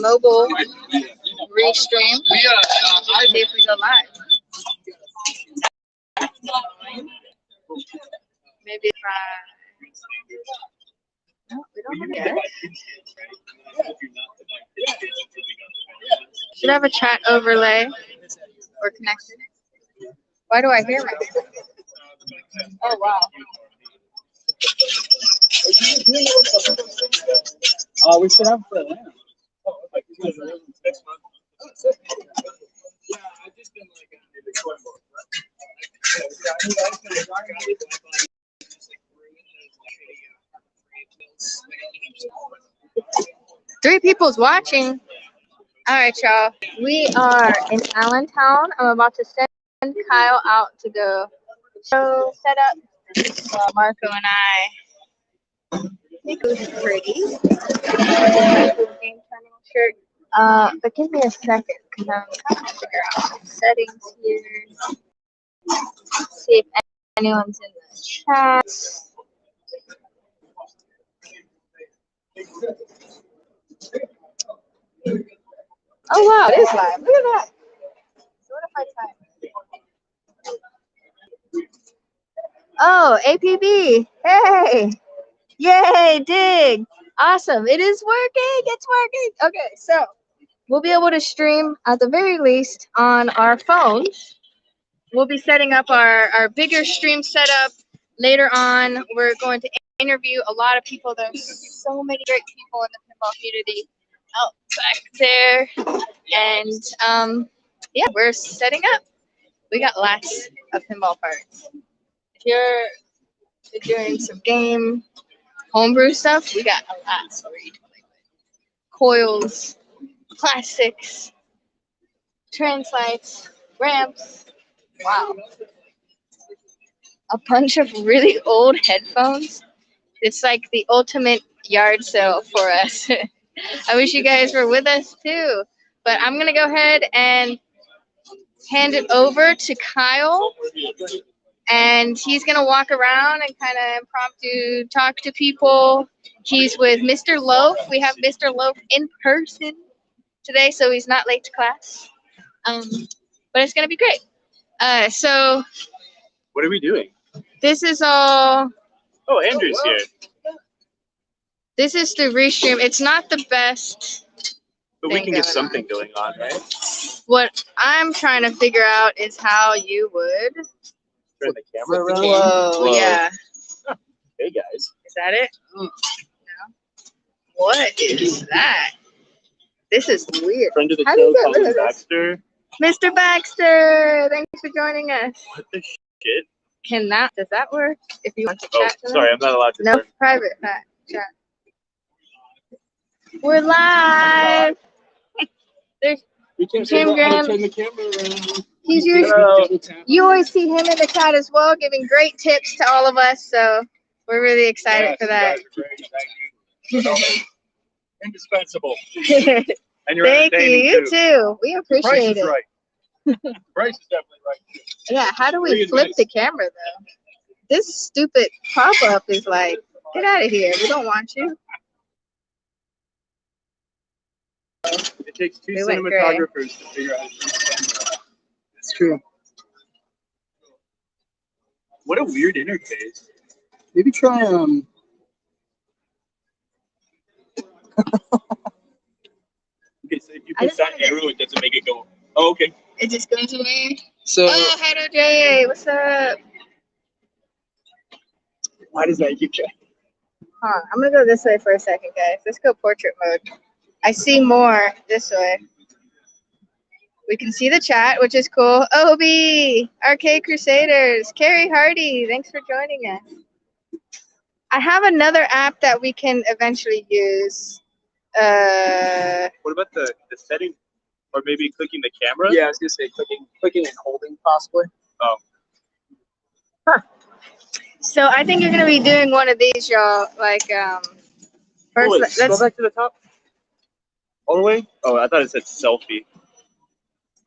mobile restream. See if we go live. Maybe if no, we don't have it. Should I have a chat overlay or connected? Why do I hear myself? Oh wow. Oh, we should have for Atlanta. Next month. Yeah, I've just been like Three people's watching. All right, y'all. We are in Allentown. I'm about to send Kyle out to go show set up. Marco and I think it was pretty. Game turning shirt. But give me a second because I'm trying to figure out some settings here. See if anyone's in the chat. Oh wow, it is live. Look at that. So what if I type? Oh, APB. Hey. Yay, dig. Awesome. It is working. It's working. Okay, so we'll be able to stream at the very least on our phones. We'll be setting up our bigger stream setup. Later on, we're going to interview a lot of people. There's so many great people in the pinball community out back there. And yeah, we're setting up. We got lots of pinball parts. If you're doing some game homebrew stuff, we got a lot. So coils, plastics, translights, ramps. Wow. A bunch of really old headphones. It's like the ultimate yard sale for us. I wish you guys were with us too. But I'm going to go ahead and hand it over to Kyle. And he's going to walk around and kind of impromptu talk to people. He's with Mr. Loaf. We have Mr. Loaf in person today, so he's not late to class. But it's going to be great. So what are we doing? This is all. Oh, Andrew's here. This is the restream. It's not the best. But we can get something going on, right? What I'm trying to figure out is how you would turn the camera around. Whoa, yeah. Huh. Hey guys. Is that it? No. What is that? This is weird. Friend of the show, Colin Baxter. Mr. Baxter, thanks for joining us. What the shit? Does that work? If you want to chat to sorry, I'm not allowed to. No, private chat. We're live. There's Tim Graham. Turn the camera around. He's you always see him in the chat as well, giving great tips to all of us. So we're really excited for that. Indispensable. And you're Thank you. You too. We appreciate it. Right. Price is definitely right. Yeah. How do we flip the camera though? This stupid pop-up is like, get out of here. We don't want you. It takes two cinematographers to figure out. It's true. What a weird interface. Maybe try Okay, so if you put that arrow, it doesn't make it go. Oh, okay. It just goes away. So. Oh, hello, Jay. What's up? Why does that keep trying? I'm gonna go this way for a second, guys. Let's go portrait mode. I see more this way. We can see the chat, which is cool. Obi, Arcade Crusaders, Carrie Hardy, thanks for joining us. I have another app that we can eventually use. What about the setting, or maybe clicking the camera? Yeah, I was gonna say clicking and holding possibly. Oh. Huh. So I think you're gonna be doing one of these, y'all. Like first, let's go back to the top. All the way? Oh, I thought it said selfie.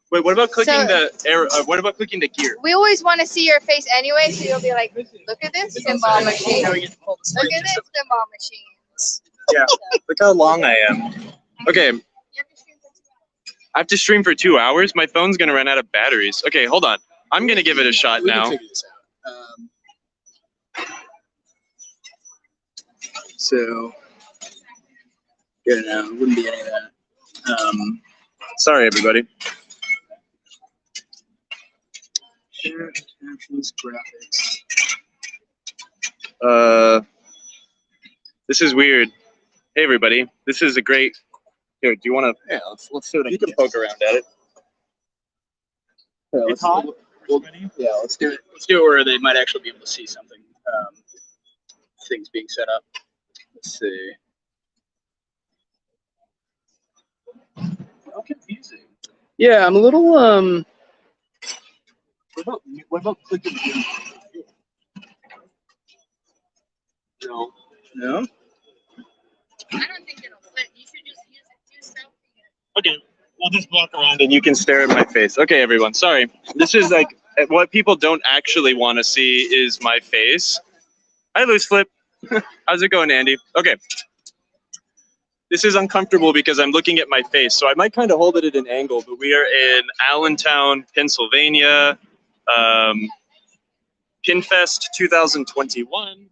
Wait, what about clicking the arrow? What about clicking the gear? We always want to see your face anyway, so you'll be like, look at this pinball machine. Look at this pinball machine. Yeah, look how long I am. Okay. You have to I have to stream for 2 hours. My phone's gonna run out of batteries. Okay, hold on. I'm gonna give it a shot We now. can figure this out. So, yeah, no, wouldn't be any of that. Sorry, everybody. Share attachments, graphics. This is weird. Hey, everybody. This is a great. Here, do you want to? Yeah, let's see what I You can can poke around at it. Yeah, It's hot. yeah, let's do it. Let's do it where they might actually be able to see something. Things being set up. Let's see. How confusing. Yeah, I'm a little What about clicking? No. No. I don't think it'll fit. You should just use it. Do selfie. Okay, we'll just walk around and you can stare at my face. Okay, everyone. Sorry. This is like what people don't actually want to see is my face. Hi, Loose Flip. How's it going, Andy? Okay. This is uncomfortable because I'm looking at my face, so I might kind of hold it at an angle, but we are in Allentown, Pennsylvania. Pinfest 2021.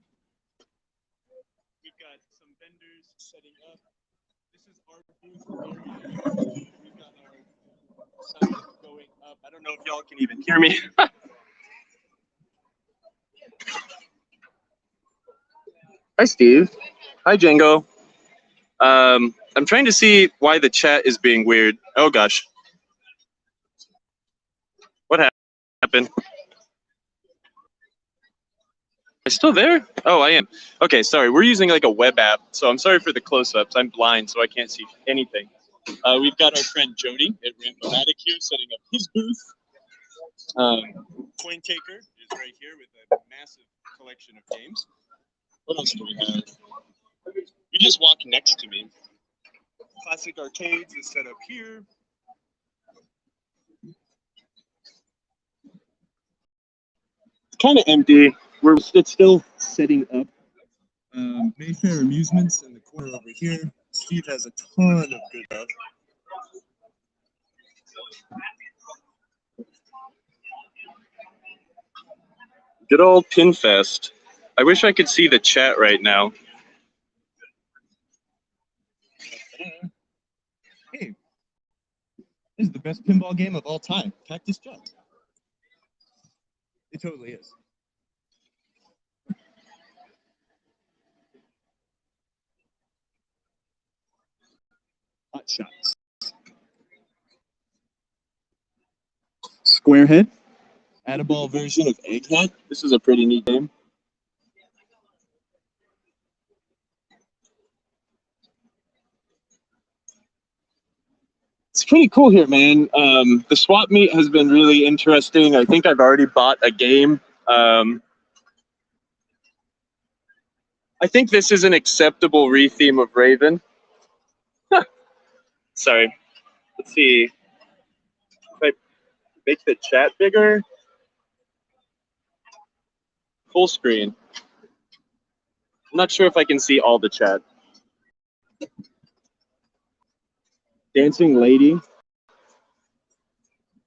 We've got some vendors setting up. This is our booth area. We've got our sign going up. I don't know if y'all can even hear me. Hi, Steve. Hi, Django. I'm trying to see why the chat is being weird. Oh, gosh. What happened? Am I still there? Oh, I am. Okay, sorry. We're using like a web app, so I'm sorry for the close-ups. I'm blind, so I can't see anything. We've got our friend Jody at Rampomatic here setting up his booth. Coin Taker is right here with a massive collection of games. What else do we have? You just walk next to me. Classic Arcades is set up here. It's kind of empty. It's still setting up. Mayfair Amusements in the corner over here. Steve has a ton of good stuff. Good old Pinfest. I wish I could see the chat right now. Hey, this is the best pinball game of all time. Cactus Jack. It totally is. Hot Shots. Squarehead. Add-a-ball version of Egghead. This is a pretty neat game. It's pretty cool here, man. The swap meet has been really interesting. I think I've already bought a game. I think this is an acceptable retheme of Raven. Sorry. Let's see. If I make the chat bigger. Full screen. I'm not sure if I can see all the chat. Dancing Lady.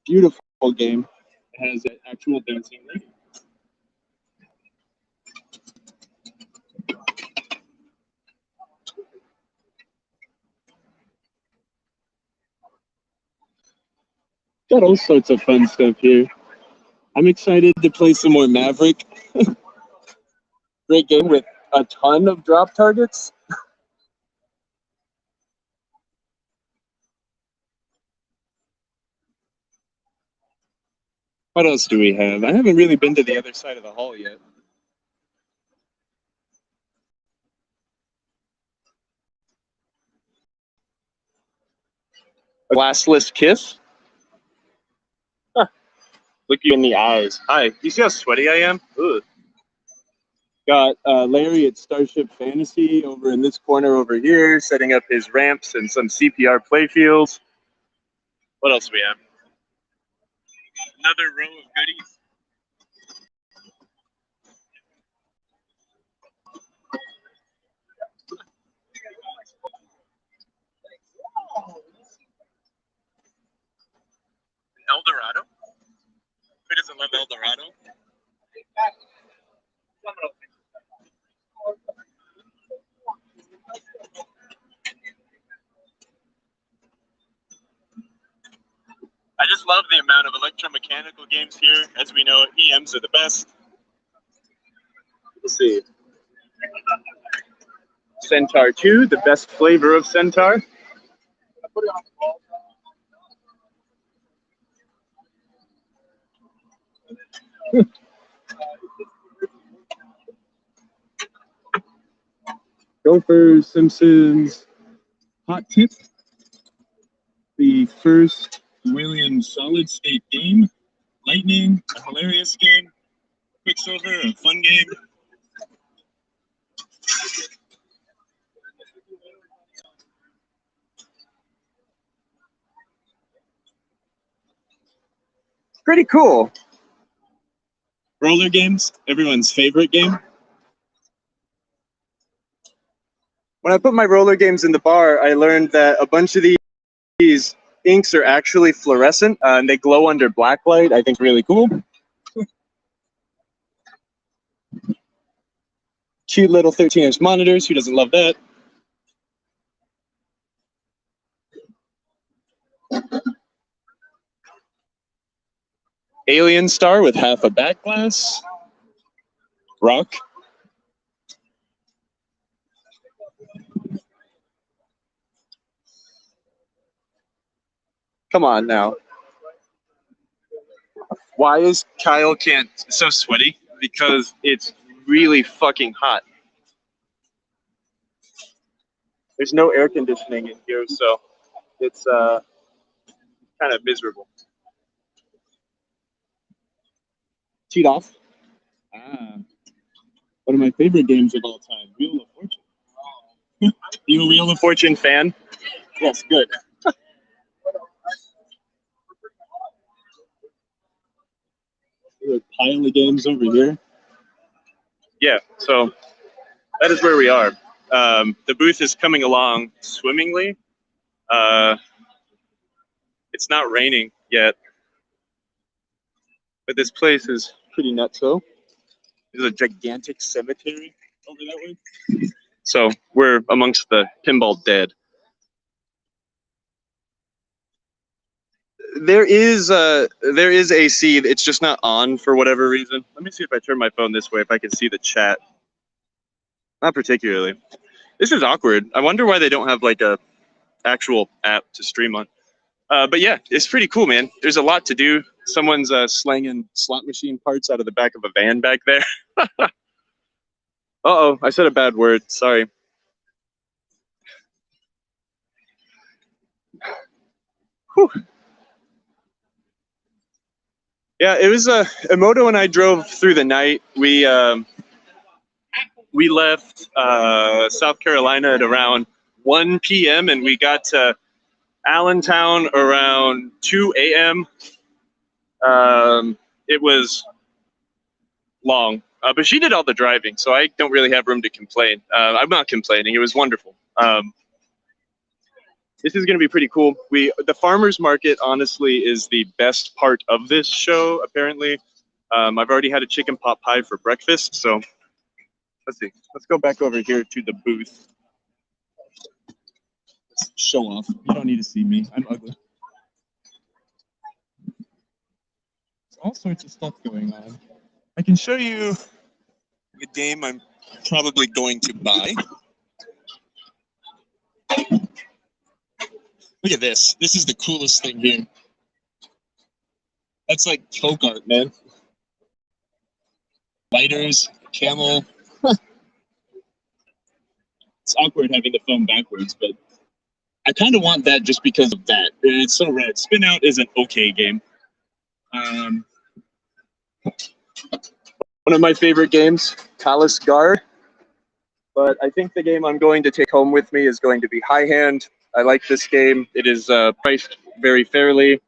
Beautiful game. It has an actual dancing lady. Got all sorts of fun stuff here. I'm excited to play some more Maverick. Great game with a ton of drop targets. What else do we have? I haven't really been to the other side of the hall yet. A glassless kiss? Huh. Look you in the eyes. Hi. You see how sweaty I am? Ugh. Got Larry at Starship Fantasy over in this corner over here, setting up his ramps and some CPR playfields. What else do we have? Another row of goodies. I just love the amount of electromechanical games here. As we know, EMs are the best. Let's see. Centaur 2, the best flavor of Centaur. Gophers, Simpsons. Hot tip. The first Williams solid state game. Lightning, a hilarious game. Quicksilver, a fun game. Pretty cool. Roller games, everyone's favorite game. When I put my roller games in the bar, I learned that a bunch of these inks are actually fluorescent and they glow under black light. I think really cool. Cute little 13-inch monitors. Who doesn't love that? Alien Star with half a back glass. Rock. Come on now. Why is Kyle can't so sweaty? Because it's really fucking hot. There's no air conditioning in here, so it's kind of miserable. Cheat off. One of my favorite games of all time, Wheel of Fortune. You a Wheel of Fortune fan? Yes, good. There's a pile of games over here. Yeah, so that is where we are. The booth is coming along swimmingly. It's not raining yet, but this place is pretty nutso. There's a gigantic cemetery over that way. So we're amongst the pinball dead. There is AC. It's just not on for whatever reason. Let me see if I turn my phone this way if I can see the chat. Not particularly. This is awkward. I wonder why they don't have like a actual app to stream on. But yeah, it's pretty cool, man. There's a lot to do. Someone's slanging slot machine parts out of the back of a van back there. Uh-oh, I said a bad word. Sorry. Whew. Yeah, it was Emoto and I drove through the night. We left South Carolina at around 1 p.m. and we got to Allentown around 2 a.m. It was long, but she did all the driving, so I don't really have room to complain. I'm not complaining. It was wonderful. This is going to be pretty cool. The farmers market, honestly, is the best part of this show, apparently. I've already had a chicken pot pie for breakfast, so let's see. Let's go back over here to the booth. Let's show off. You don't need to see me. I'm ugly. There's all sorts of stuff going on. I can show you the game I'm probably going to buy. Look at this. This is the coolest thing here. That's like folk art, man. Lighters, camel. It's awkward having the phone backwards, but I kind of want that just because of that. It's so rad. Spin Out is an okay game. One of my favorite games, Callous Guard. But I think the game I'm going to take home with me is going to be High Hand. I like this game. It is priced very fairly.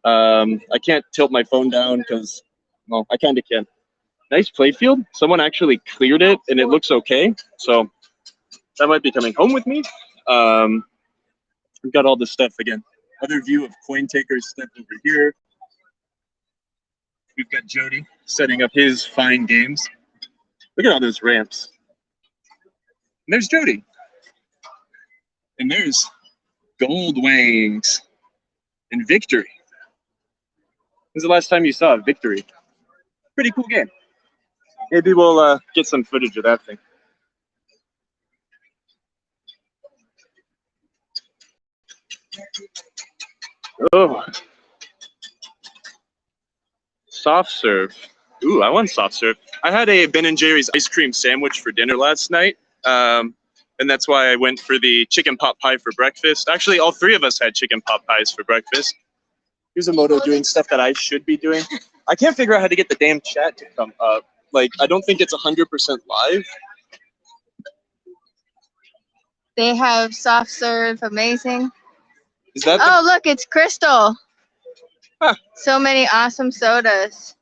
I can't tilt my phone down because, well, I kind of can. Nice playfield. Someone actually cleared it, and it looks okay. So that might be coming home with me. We've got all this stuff again. Other view of Coin Taker's stuff over here. We've got Jody setting up his fine games. Look at all those ramps. And there's Jody. And there's Gold Wings and Victory. When's the last time you saw Victory? Pretty cool game. Maybe we'll get some footage of that thing. Oh. Soft serve. Ooh, I want soft serve. I had a Ben & Jerry's ice cream sandwich for dinner last night. And that's why I went for the chicken pot pie for breakfast. Actually, all three of us had chicken pot pies for breakfast. Here's a moto doing stuff that I should be doing. I can't figure out how to get the damn chat to come up. Like, I don't think it's 100% live. They have soft serve, amazing. Is that Oh, look, it's Crystal. Huh. So many awesome sodas.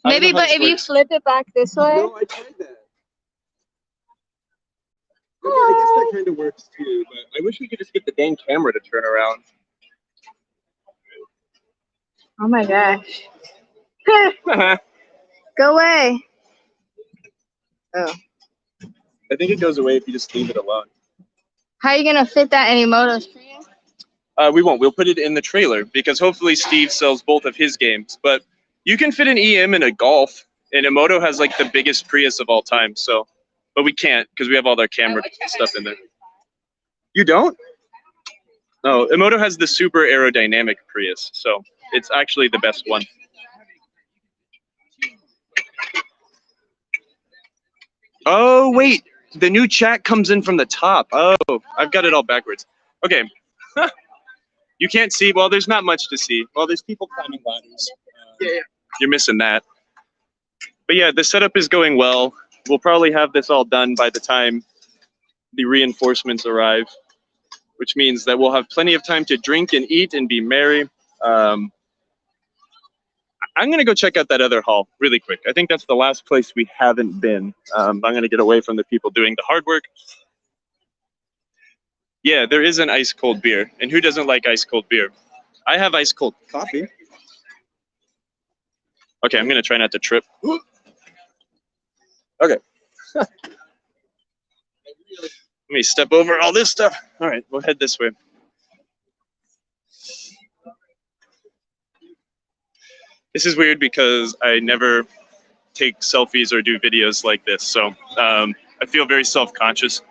Maybe, but if you flip it back this way. No, I tried that. I guess that kind of works too, but I wish we could just get the dang camera to turn around. Oh my gosh. Go away. Oh. I think it goes away if you just leave it alone. How are you going to fit that in Emoto's trailer? We won't. We'll put it in the trailer because hopefully Steve sells both of his games. But you can fit an EM in a Golf, and Emoto has like the biggest Prius of all time. So, but we can't because we have all their camera stuff in there. You don't? No, Emoto has the super aerodynamic Prius, so it's actually the best one. Oh, wait. The new chat comes in from the top. Oh, I've got it all backwards. Okay. You can't see. Well, there's not much to see. Well, there's people climbing ladders. You're missing that. But yeah, the setup is going well. We'll probably have this all done by the time the reinforcements arrive, which means that we'll have plenty of time to drink and eat and be merry. I'm going to go check out that other hall really quick. I think that's the last place we haven't been. I'm going to get away from the people doing the hard work. Yeah, there is an ice-cold beer. And who doesn't like ice-cold beer? I have ice-cold coffee. Okay, I'm going to try not to trip. Okay. Let me step over all this stuff. All right, we'll head this way. This is weird because I never take selfies or do videos like this, so I feel very self-conscious.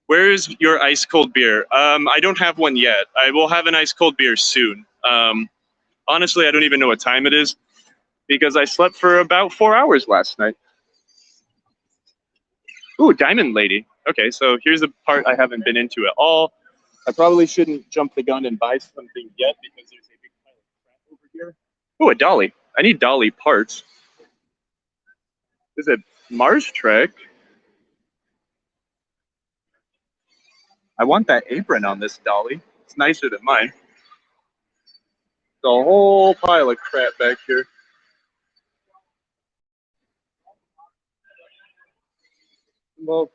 Where's your ice-cold beer? I don't have one yet. I will have an ice-cold beer soon. Honestly, I don't even know what time it is because I slept for about 4 hours last night. Ooh, Diamond Lady. Okay, so here's the part I haven't been into at all. I probably shouldn't jump the gun and buy something yet because there's a big pile of crap over here. Ooh, a dolly. I need dolly parts. Is it Mars Trek? I want that apron on this dolly. It's nicer than mine. The whole pile of crap back here. Well,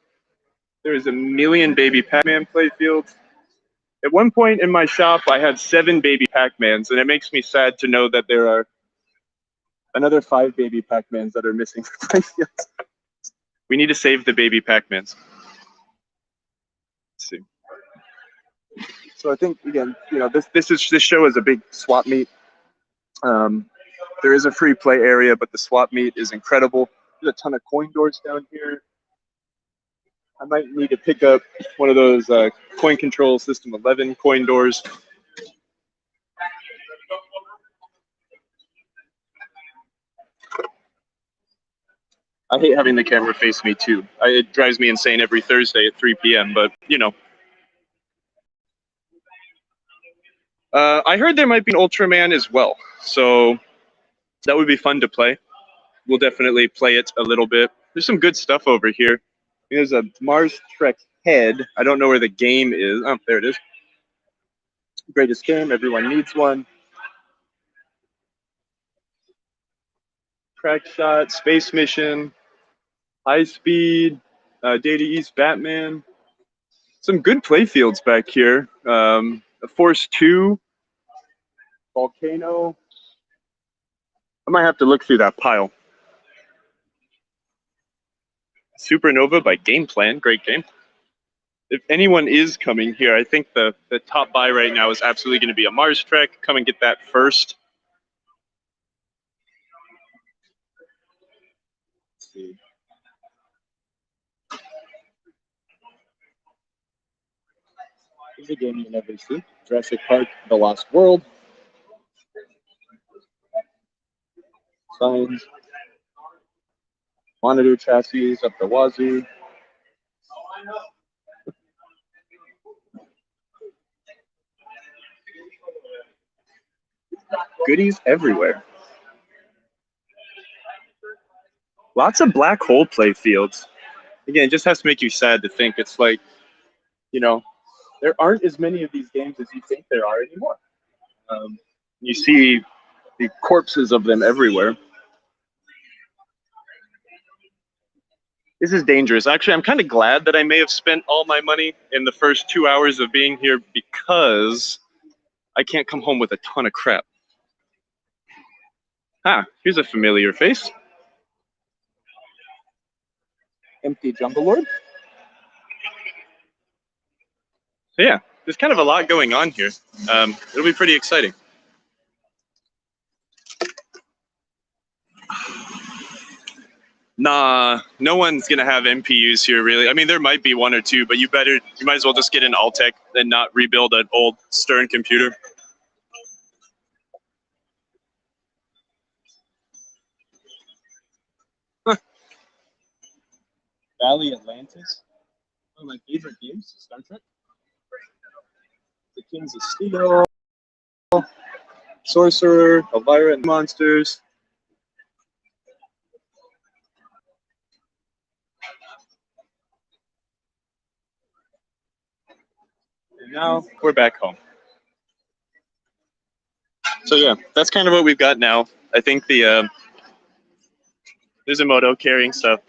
there's a million baby Pac-Man playfields. At one point in my shop, I had 7 baby Pac-Mans, and it makes me sad to know that there are another 5 baby Pac-Mans that are missing from playfields. We need to save the baby Pac-Mans. Let's see. So I think again, you know, this show is a big swap meet. There is a free play area, but the swap meet is incredible. There's a ton of coin doors down here. I might need to pick up one of those coin control system 11 coin doors. I hate having the camera face me too. It drives me insane every Thursday at 3 p.m., but you know. I heard there might be an Ultraman as well, so that would be fun to play. We'll definitely play it a little bit. There's some good stuff over here. There's a Mars Trek head. I don't know where the game is. Oh, there it is. Greatest game. Everyone needs one. Crack Shot, Space Mission, High Speed, Data East Batman. Some good playfields back here. Force 2, Volcano. I might have to look through that pile. Supernova by Game Plan, great game. If anyone is coming here, I think the top buy right now is absolutely going to be a Mars Trek. Come and get that first. Let's see. This is a game you never see. Jurassic Park, The Lost World. Signs. Monitor chassis up the wazoo. Goodies everywhere. Lots of black hole play fields. Again, it just has to make you sad to think it's like, you know, there aren't as many of these games as you think there are anymore. You see the corpses of them everywhere. This is dangerous. Actually, I'm kind of glad that I may have spent all my money in the first 2 hours of being here because I can't come home with a ton of crap. Here's a familiar face. Empty Jungle Lord. So yeah, there's kind of a lot going on here. It'll be pretty exciting. Nah, no one's gonna have MPUs here, really. I mean, there might be one or two, but you might as well just get an Altec and not rebuild an old Stern computer. Huh. Valley Atlantis, one of my favorite games, Star Trek. The Kings of Steel, Sorcerer, Elvira and Monsters. And now we're back home. So yeah, that's kind of what we've got now. I think there's a moto carrying stuff.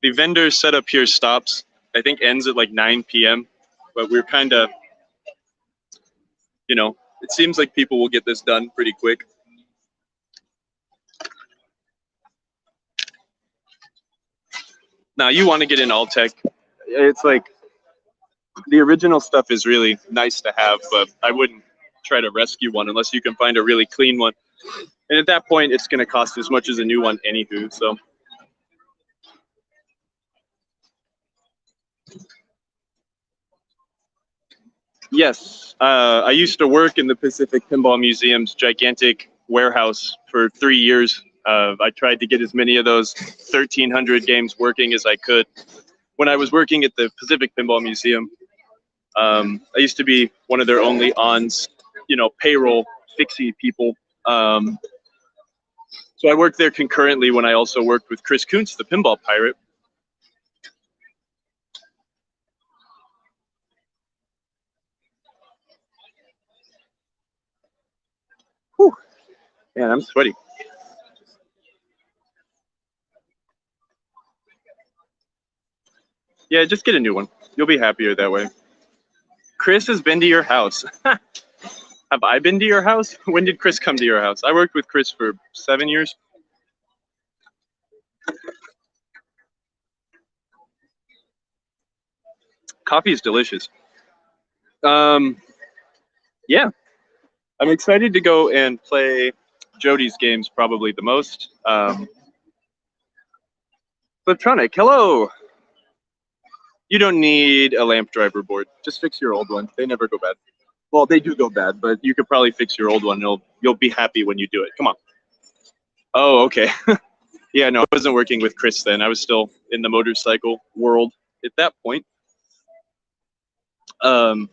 The vendor setup here stops, I think ends at like 9 p.m. But we're kind of, you know, it seems like people will get this done pretty quick. Now you want to get an Altec. It's like, the original stuff is really nice to have, but I wouldn't try to rescue one unless you can find a really clean one. And at that point, it's going to cost as much as a new one anywho, so. Yes, I used to work in the Pacific Pinball Museum's gigantic warehouse for 3 years. I tried to get as many of those 1,300 games working as I could. When I was working at the Pacific Pinball Museum, I used to be one of their only payroll fixie people. So I worked there concurrently when I also worked with Chris Kuntz, the pinball pirate. Whew. Man, I'm sweaty. Yeah, just get a new one. You'll be happier that way. Chris has been to your house. Have I been to your house? When did Chris come to your house? I worked with Chris for 7 years. Coffee is delicious. Yeah, I'm excited to go and play Jody's games probably the most. Fliptronic, hello. You don't need a lamp driver board. Just fix your old one. They never go bad. Well, they do go bad, but you could probably fix your old one. You'll be happy when you do it. Come on. Oh, okay. Yeah, no, I wasn't working with Chris then. I was still in the motorcycle world at that point. I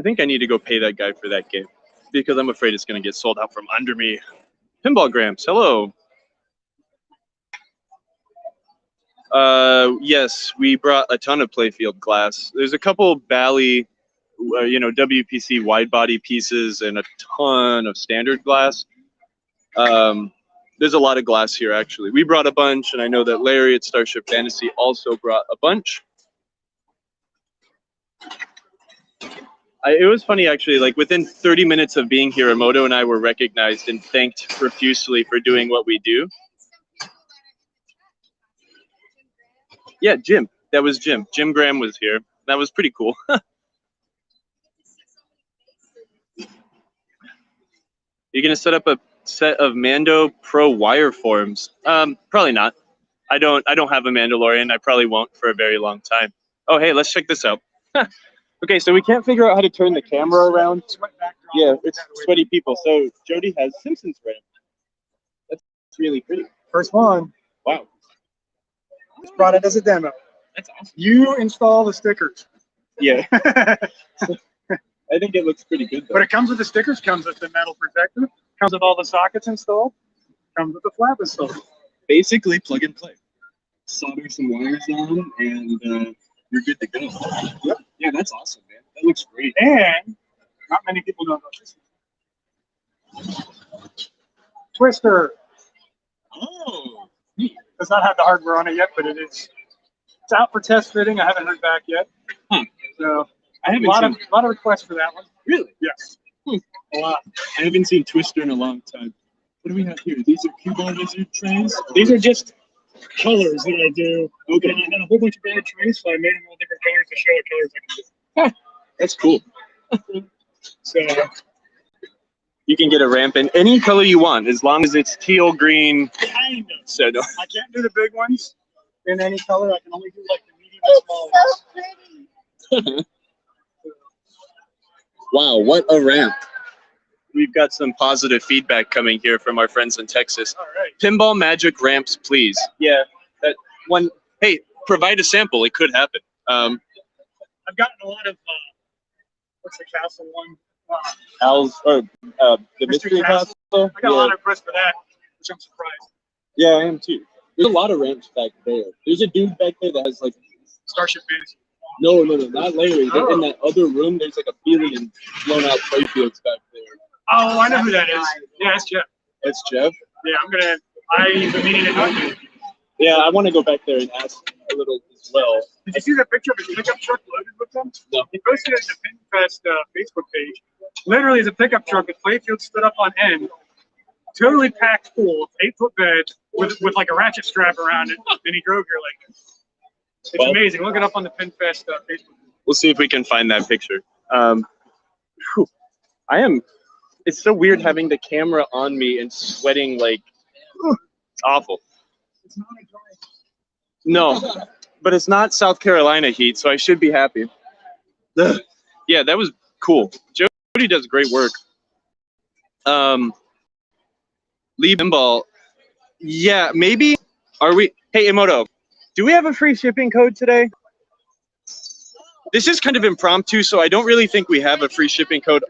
think I need to go pay that guy for that game because I'm afraid it's going to get sold out from under me. Pinball Gramps, hello. Yes, we brought a ton of playfield glass. There's a couple Bally, WPC wide body pieces and a ton of standard glass. There's a lot of glass here, actually. We brought a bunch, and I know that Larry at Starship Fantasy also brought a bunch. It was funny actually. Like within 30 minutes of being here, Emoto and I were recognized and thanked profusely for doing what we do. Yeah, Jim. That was Jim. Jim Graham was here. That was pretty cool. You're gonna set up a set of Mando Pro wireforms? Probably not. I don't have a Mandalorian. I probably won't for a very long time. Oh, hey, let's check this out. Okay, so we can't figure out how to turn the camera around. Yeah, it's sweaty people. So Jody has Simpsons ramp. That's really pretty. First one. Wow. Just brought it as a demo. That's awesome. You install the stickers. Yeah. I think it looks pretty good though. But it comes with the stickers, comes with the metal protector, comes with all the sockets installed, comes with the flap installed. Basically plug and play. Solder some wires on and you're good to go. Yep. Yeah, that's awesome, man. That looks great. And not many people know about this. Twister. Oh. Does not have the hardware on it yet, but it is. It's out for test fitting. I haven't heard back yet. Huh. So I haven't a lot of requests for that one. Really? Yes. A lot. I haven't seen Twister in a long time. What do we have here? These are cue ball lizard trays? These are just colors that I do. Okay. And I had a whole bunch of bad trays, so I made them all different colors to show what colors I can do. That's cool. So You can get a ramp in any color you want, as long as it's teal, green. kind of. So no. I can't do the big ones in any color. I can only do like the medium and small ones. pretty. Wow, what a ramp. We've got some positive feedback coming here from our friends in Texas. All right. Pinball magic ramps, please. Yeah, that one. Hey, provide a sample. It could happen. I've gotten a lot of what's the castle one? Al's or the Mystery Castle. I got a lot of requests for that, which I'm surprised. Yeah, I am too. There's a lot of ramps back there. There's a dude back there that has like Starship Fantasy. no, not Larry. They're in that other room. There's like a billion blown out playfields back there. Oh, I know who that is. Yeah, that's Jeff. That's Jeff. Yeah, I've been meaning to talk to him. Yeah, I want to go back there and ask a little as well. Did you see that picture of his pickup truck loaded with them? No. He posted it on the Pinfest Facebook page. Literally, it's a pickup truck with playfield stood up on end, totally packed full, 8-foot bed with like a ratchet strap around it, and he drove here like this. It's amazing. Look it up on the Pinfest Facebook. We'll see if we can find that picture. I am. It's so weird having the camera on me and sweating like. It's awful. It's not a dry. No, but it's not South Carolina heat, so I should be happy. Ugh. Yeah, that was cool. Jody does great work. Lee Pinball. Yeah, maybe. Are we? Hey, Emoto, do we have a free shipping code today? This is kind of impromptu, so I don't really think we have a free shipping code.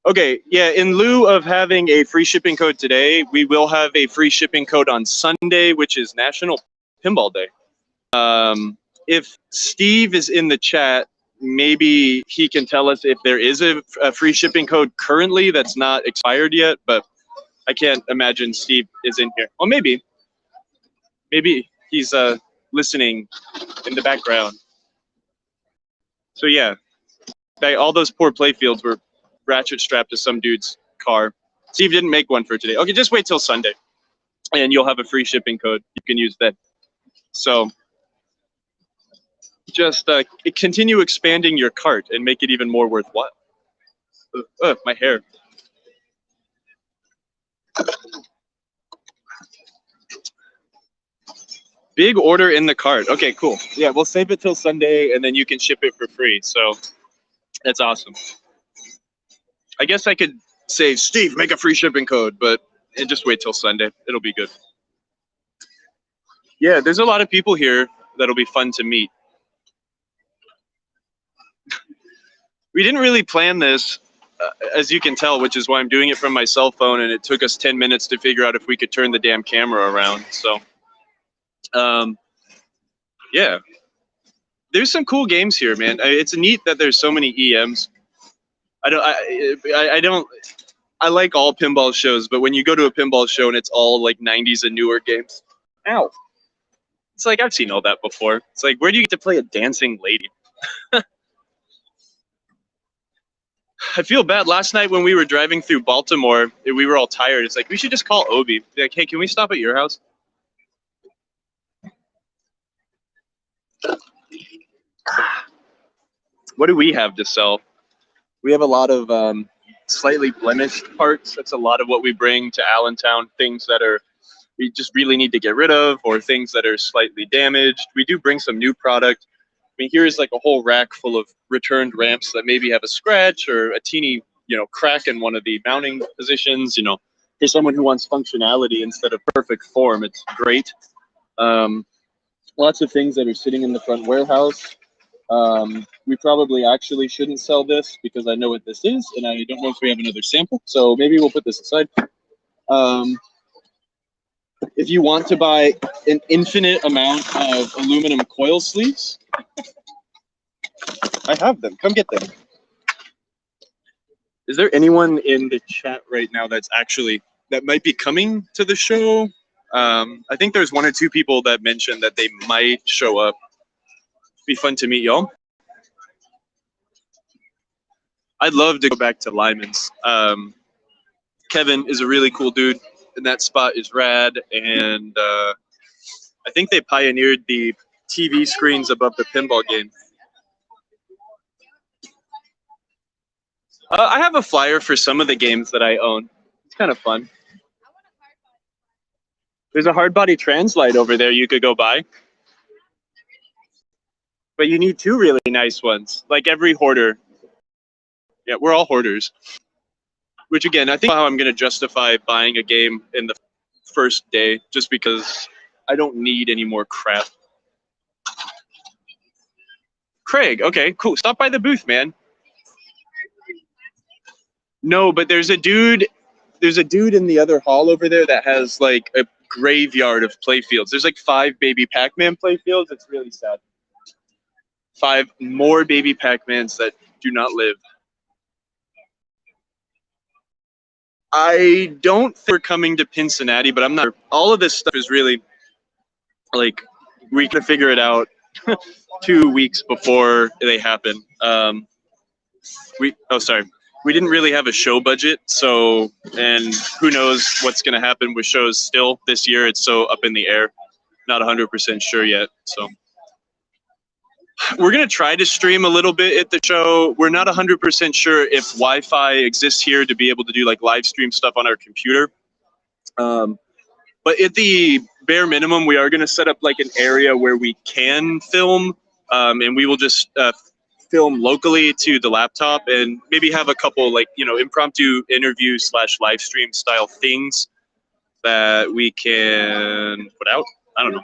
Okay, yeah, in lieu of having a free shipping code today, we will have a free shipping code on Sunday, which is National Pinball Day. If Steve is in the chat, maybe he can tell us if there is a free shipping code currently that's not expired yet, but I can't imagine Steve is in here. Well, maybe he's listening in the background. So yeah, all those poor playfields were ratchet strapped to some dude's car. Steve didn't make one for today. Okay, just wait till Sunday, and you'll have a free shipping code. You can use that. So just continue expanding your cart and make it even more worthwhile. My hair. Big order in the cart. Okay, cool. Yeah, we'll save it till Sunday, and then you can ship it for free. So that's awesome. I guess I could say, Steve, make a free shipping code, but just wait till Sunday. It'll be good. Yeah, there's a lot of people here that'll be fun to meet. We didn't really plan this, as you can tell, which is why I'm doing it from my cell phone, and it took us 10 minutes to figure out if we could turn the damn camera around. So, yeah. There's some cool games here, man. It's neat that there's so many EMs. I like all pinball shows, but when you go to a pinball show and it's all like 90s and newer games, ow. It's like, I've seen all that before. It's like, where do you get to play a dancing lady? I feel bad. Last night when we were driving through Baltimore, we were all tired. It's like, we should just call Obi. Be like, hey, can we stop at your house? What do we have to sell? We have a lot of slightly blemished parts. That's a lot of what we bring to Allentown. Things that we just really need to get rid of, or things that are slightly damaged. We do bring some new product. I mean, here's like a whole rack full of returned ramps that maybe have a scratch or a teeny, crack in one of the mounting positions. For someone who wants functionality instead of perfect form, it's great. Lots of things that are sitting in the front warehouse. We probably actually shouldn't sell this because I know what this is, and I don't know if we have another sample. So maybe we'll put this aside. If you want to buy an infinite amount of aluminum coil sleeves, I have them. Come get them. Is there anyone in the chat right now that might be coming to the show? I think there's 1 or 2 people that mentioned that they might show up. Be fun to meet y'all. I'd love to go back to Lyman's. Kevin is a really cool dude, and that spot is rad. And I think they pioneered the TV screens above the pinball game. I have a flyer for some of the games that I own. It's kind of fun. There's a hard body Translite over there you could go buy. But you need 2 really nice ones, like every hoarder. Yeah, we're all hoarders. Which again, I think how I'm going to justify buying a game in the first day, just because I don't need any more crap. Craig, okay, cool. Stop by the booth, man. No, but there's a dude in the other hall over there that has like a graveyard of playfields. There's like 5 baby Pac-Man playfields. It's really sad. 5 more baby Pac-Mans that do not live. I don't think we're coming to Cincinnati, but I'm not. All of this stuff is really like we can figure it out 2 weeks before they happen. We didn't really have a show budget, and who knows what's going to happen with shows still this year. It's so up in the air. Not 100% sure yet. So we're going to try to stream a little bit at the show. We're not 100% sure if Wi-Fi exists here to be able to do like live stream stuff on our computer. But at the bare minimum, we are going to set up like an area where we can film, and we will just film locally to the laptop and maybe have a couple like, impromptu interview / live stream style things that we can put out. I don't know.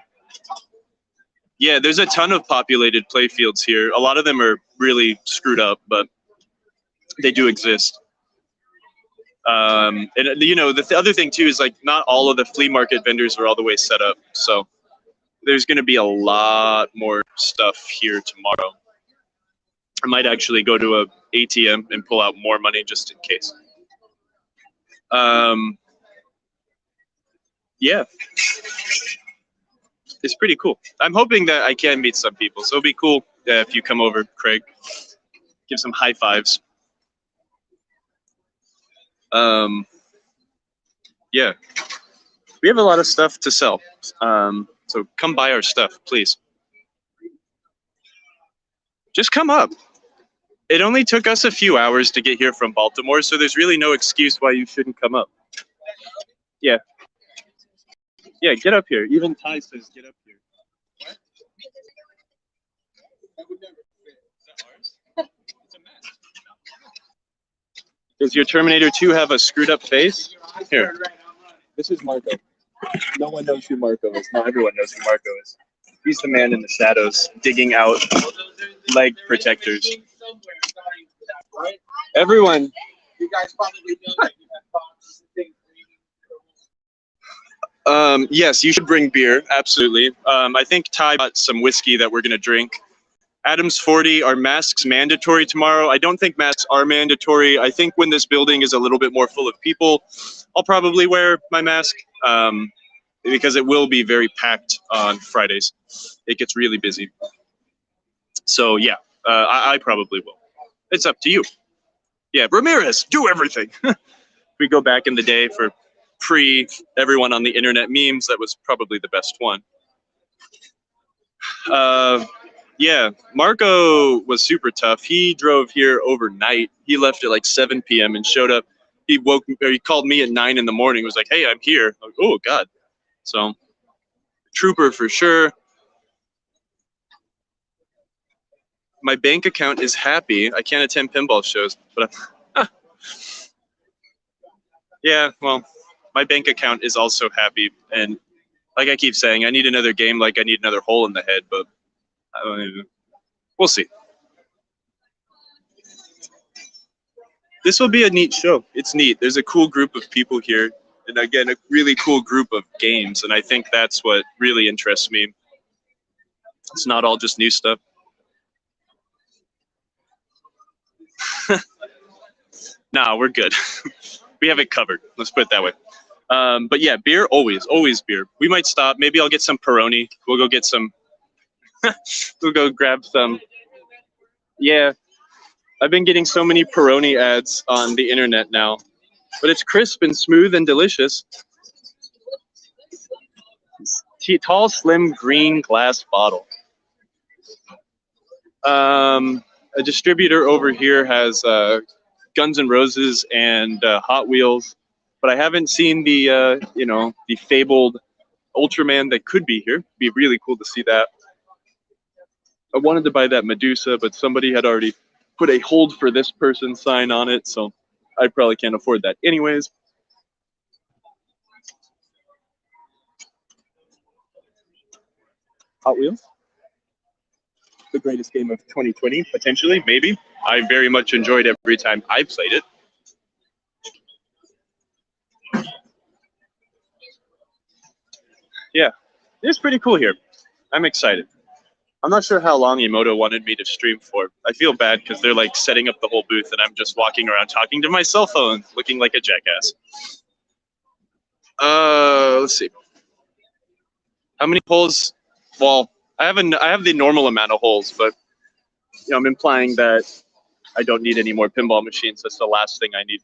Yeah, there's a ton of populated playfields here. A lot of them are really screwed up, but they do exist. And the other thing too is like not all of the flea market vendors are all the way set up. So there's going to be a lot more stuff here tomorrow. I might actually go to a ATM and pull out more money just in case. Yeah. It's pretty cool. I'm hoping that I can meet some people. So it'll be cool if you come over, Craig. Give some high fives. Yeah. We have a lot of stuff to sell. So come buy our stuff, please. Just come up. It only took us a few hours to get here from Baltimore, so there's really no excuse why you shouldn't come up. Yeah. Yeah, get up here. Even Ty says get up here. Does your Terminator 2 have a screwed up face? Here. This is Marco. No one knows who Marco is. Not everyone knows who Marco is. He's the man in the shadows, digging out leg protectors. Everyone. You guys probably know that you have boxes. Yes, you should bring beer. Absolutely. I think Ty bought some whiskey that we're going to drink. Adams 40, are masks mandatory tomorrow? I don't think masks are mandatory. I think when this building is a little bit more full of people, I'll probably wear my mask because it will be very packed on Fridays. It gets really busy. So yeah, I probably will. It's up to you. Yeah, Ramirez, do everything. We go back in the day for everyone on the internet memes. That was probably the best one. Yeah, Marco was super tough. He drove here overnight. He left at like 7 p.m. and showed up. He called me at 9 in the morning. Was like, "Hey, I'm here." Like, oh God. So, trooper for sure. My bank account is happy. I can't attend pinball shows, but yeah, well, my bank account is also happy. And like I keep saying, I need another game like I need another hole in the head, but we'll see. This will be a neat show. It's neat. There's a cool group of people here. And again, a really cool group of games. And I think that's what really interests me. It's not all just new stuff. Nah, we're good. We have it covered. Let's put it that way. But yeah, beer, always beer. We might stop. Maybe I'll get some Peroni. We'll go get some. We'll go grab some. Yeah, I've been getting so many Peroni ads on the internet now. But it's crisp and smooth and delicious. Tall, slim, green glass bottle. A distributor over here has Guns N' Roses and Hot Wheels, but I haven't seen the the fabled Ultraman that could be here. It'd be really cool to see that. I wanted to buy that Medusa, but somebody had already put a hold for this person sign on it, so I probably can't afford that anyways. Hot Wheels? The greatest game of 2020, potentially, maybe. I very much enjoyed every time I played it. Yeah, it's pretty cool here. I'm excited. I'm not sure how long Emoto wanted me to stream for. I feel bad because they're like setting up the whole booth and I'm just walking around talking to my cell phone, looking like a jackass. Let's see. How many holes? Well, I have the normal amount of holes, but I'm implying that I don't need any more pinball machines. That's the last thing I need.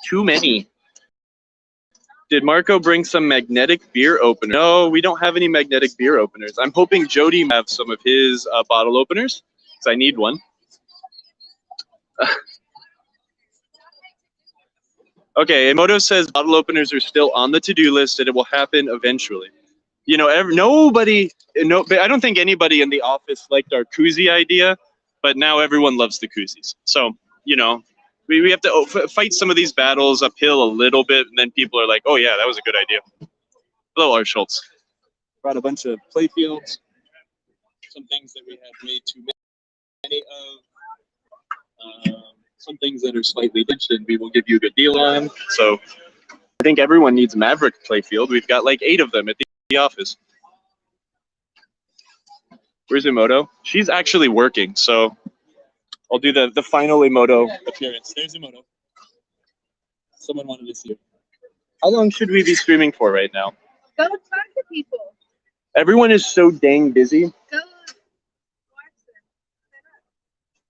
Too many. Did Marco bring some magnetic beer opener? No, we don't have any magnetic beer openers. I'm hoping Jody might have some of his bottle openers, because I need one. Okay, Emoto says bottle openers are still on the to-do list and it will happen eventually. I don't think anybody in the office liked our koozie idea, but now everyone loves the koozies. So, we have to fight some of these battles uphill a little bit, and then people are like, oh yeah, that was a good idea. Hello, R. Schultz. Brought a bunch of playfields, some things that we have way too many of, some things that are slightly ditched and we will give you a good deal on. So I think everyone needs Maverick playfield. We've got like 8 of them at the office. Where's Emoto? She's actually working, so I'll do the final Emoto appearance. There's Emoto. Someone wanted to see her. How long should we be streaming for right now? Go talk to people. Everyone is so dang busy. Go watch them.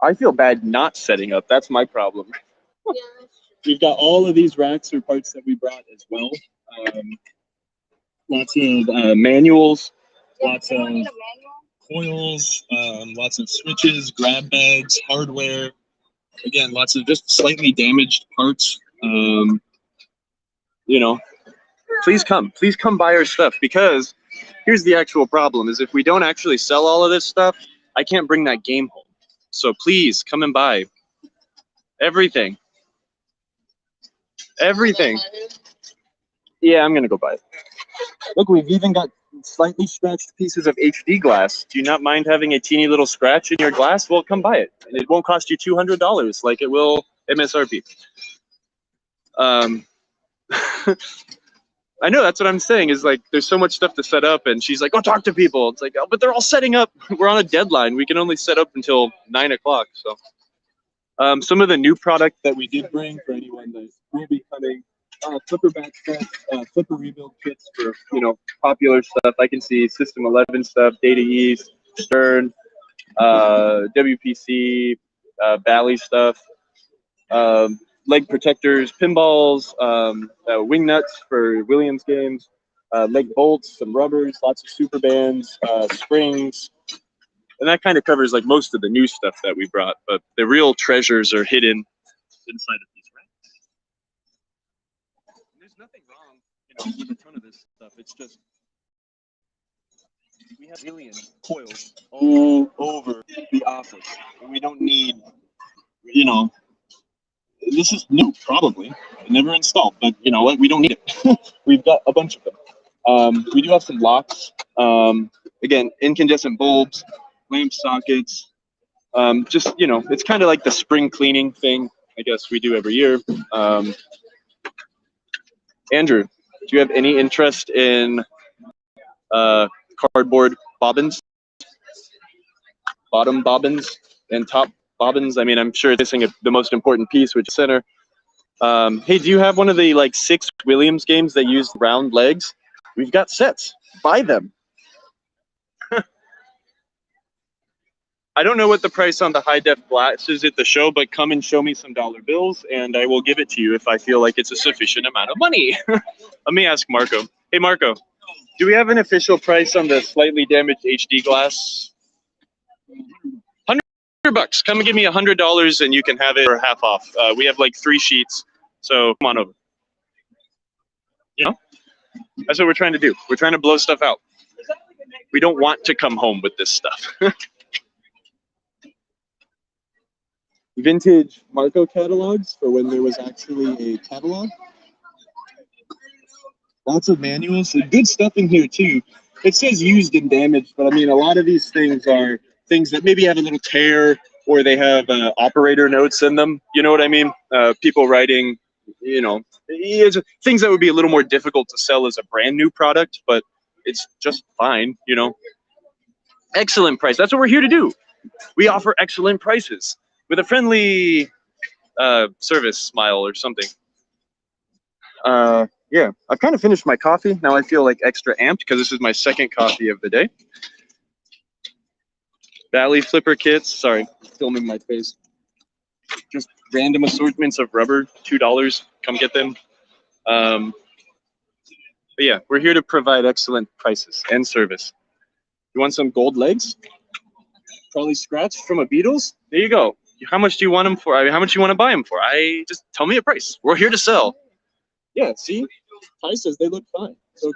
I feel bad not setting up. That's my problem. Yeah, that's true. We've got all of these racks or parts that we brought as well. Lots of manuals, lots of coils, lots of switches, grab bags, hardware. Again, lots of just slightly damaged parts. Please come buy our stuff, because here's the actual problem is if we don't actually sell all of this stuff, I can't bring that game home. So please come and buy everything. Everything. Yeah, I'm gonna go buy it. Look, we've even got slightly scratched pieces of HD glass. Do you not mind having a teeny little scratch in your glass? Well, come buy it. And it won't cost you $200 like it will MSRP. I know, that's what I'm saying, is like there's so much stuff to set up, and she's like, go talk to people. It's like, oh, but they're all setting up. We're on a deadline. We can only set up until 9 o'clock. So some of the new product that we did bring for anyone that will be coming, flipper back sets, flipper rebuild kits for popular stuff. I can see System 11 stuff, Data East, Stern, WPC, Bally stuff, leg protectors, pinballs, wing nuts for Williams games, leg bolts, some rubbers, lots of super bands, springs, and that kind of covers like most of the new stuff that we brought. But the real treasures are hidden inside of these racks. There's nothing wrong, with a ton of this stuff. It's just we have alien coils all over the office, and we don't need, this is new, probably. Never installed, but you know what? We don't need it. We've got a bunch of them. We do have some locks. Again, incandescent bulbs, lamp sockets. Just, it's kind of like the spring cleaning thing, I guess we do every year. Andrew, do you have any interest in cardboard bobbins? Bottom bobbins and top bobbins? I mean, I'm sure it's missing the most important piece, which is center. Hey, do you have one of the like 6 Williams games that use round legs? We've got sets. Buy them. I don't know what the price on the high-def glass is at the show, but come and show me some dollar bills, and I will give it to you if I feel like it's a sufficient amount of money. Let me ask Marco. Hey, Marco, do we have an official price on the slightly damaged HD glass? $100. Come and give me $100, and you can have it for half off. We have like 3 sheets, so come on over. That's what we're trying to do. We're trying to blow stuff out. We don't want to come home with this stuff. Vintage Marco catalogs for when there was actually a catalog. Lots of manuals. Good stuff in here too. It says used and damaged, but I mean, a lot of these things are things that maybe have a little tear, or they have operator notes in them. You know what I mean? People writing, things that would be a little more difficult to sell as a brand new product, but it's just fine, Excellent price. That's what we're here to do. We offer excellent prices with a friendly service smile or something. Yeah, I've kind of finished my coffee. Now I feel like extra amped because this is my second coffee of the day. Bally flipper kits. Sorry, filming my face. Just random assortments of rubber, $2. Come get them. But yeah, we're here to provide excellent prices and service. You want some gold legs? Probably scratched from a Beatles? There you go. How much do you want them for? I mean, how much do you want to buy them for? Just tell me a price. We're here to sell. Yeah, see? Ty says they look fine. So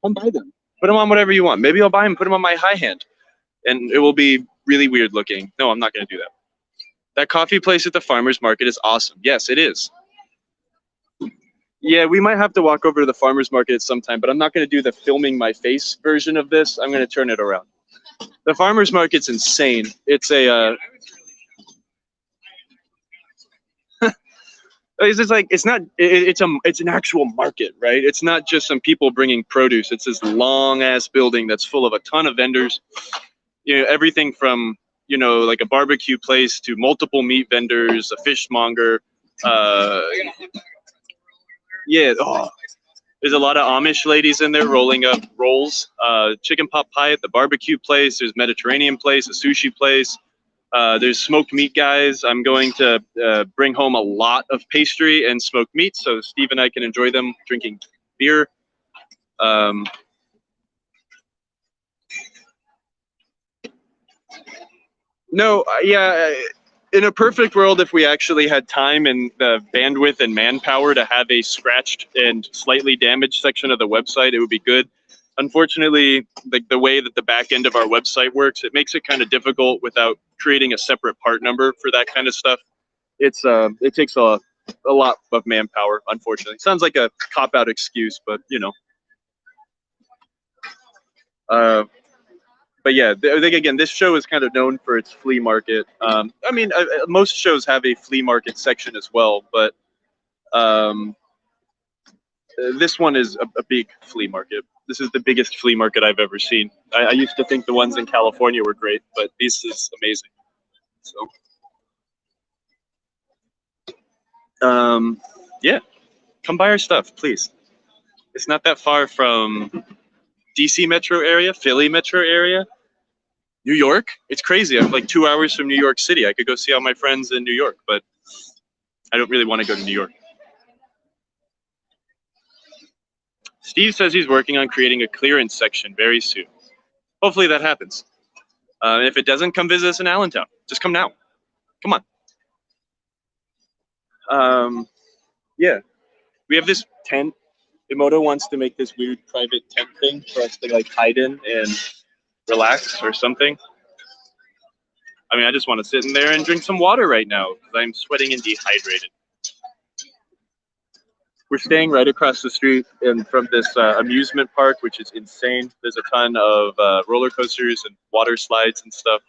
come buy them. Put them on whatever you want. Maybe I'll buy them, put them on my high hand, and it will be really weird looking. No, I'm not going to do that. That coffee place at the farmer's market is awesome. Yes, it is. Yeah, we might have to walk over to the farmer's market at some time, but I'm not going to do the filming my face version of this. I'm going to turn it around. The farmer's market's insane. It's a it's just like, it's an actual market, right? It's not just some people bringing produce. It's this long ass building that's full of a ton of vendors. Everything from, like a barbecue place to multiple meat vendors, a fishmonger. Yeah, there's a lot of Amish ladies in there rolling up rolls. Chicken pot pie at the barbecue place. There's Mediterranean place, a sushi place. There's smoked meat guys. I'm going to bring home a lot of pastry and smoked meat, so Steve and I can enjoy them drinking beer. No, yeah, in a perfect world, if we actually had time and the bandwidth and manpower to have a scratched and slightly damaged section of the website, it would be good. Unfortunately, the way that the back end of our website works, it makes it kind of difficult without creating a separate part number for that kind of stuff. It takes a lot of manpower, unfortunately. Sounds like a cop-out excuse, but but yeah, I think again, this show is kind of known for its flea market. I mean, most shows have a flea market section as well, but this one is a big flea market. This is the biggest flea market I've ever seen. I used to think the ones in California were great, but this is amazing. So, yeah, come buy our stuff, please. It's not that far from DC metro area, Philly metro area. New York? It's crazy. I'm like 2 hours from New York City. I could go see all my friends in New York, but I don't really want to go to New York. Steve says he's working on creating a clearance section very soon. Hopefully that happens. If it doesn't, come visit us in Allentown. Just come now. Come on. Yeah. We have this tent. Emoto wants to make this weird private tent thing for us to like hide in and relax or something. I mean, I just want to sit in there and drink some water right now because I'm sweating and dehydrated. We're staying right across the street from this amusement park, which is insane. There's a ton of roller coasters and water slides and stuff,